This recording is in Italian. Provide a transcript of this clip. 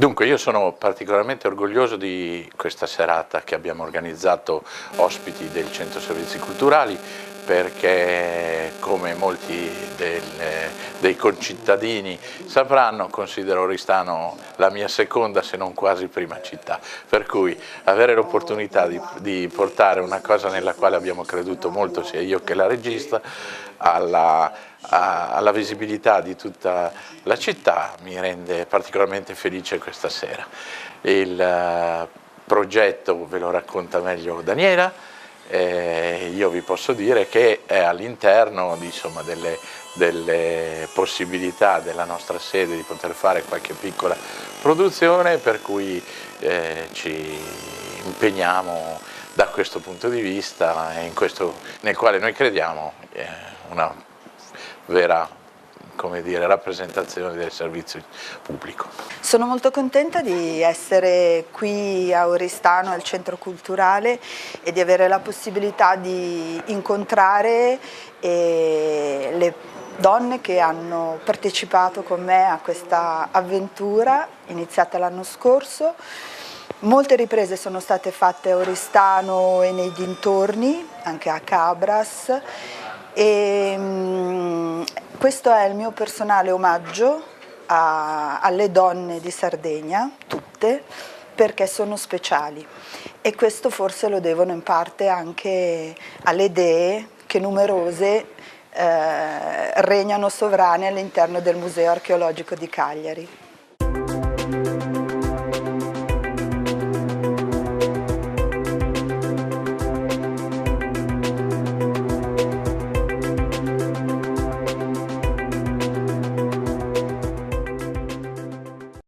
Dunque, io sono particolarmente orgoglioso di questa serata che abbiamo organizzato ospiti del Centro Servizi Culturali, perché come molti dei concittadini sapranno, considero Oristano la mia seconda se non quasi prima città, per cui avere l'opportunità di portare una cosa nella quale abbiamo creduto molto sia io che la regista alla visibilità di tutta la città mi rende particolarmente felice questa sera. Il progetto ve lo racconta meglio Daniela. Io vi posso dire che è all'interno delle possibilità della nostra sede di poter fare qualche piccola produzione, per cui ci impegniamo da questo punto di vista e nel quale noi crediamo una vera, come dire, rappresentazione del servizio pubblico. Sono molto contenta di essere qui a Oristano, al Centro Culturale, e di avere la possibilità di incontrare le donne che hanno partecipato con me a questa avventura iniziata l'anno scorso. Molte riprese sono state fatte a Oristano e nei dintorni, anche a Cabras, e questo è il mio personale omaggio alle donne di Sardegna, tutte, perché sono speciali, e questo forse lo devono in parte anche alle dee che numerose regnano sovrane all'interno del Museo Archeologico di Cagliari.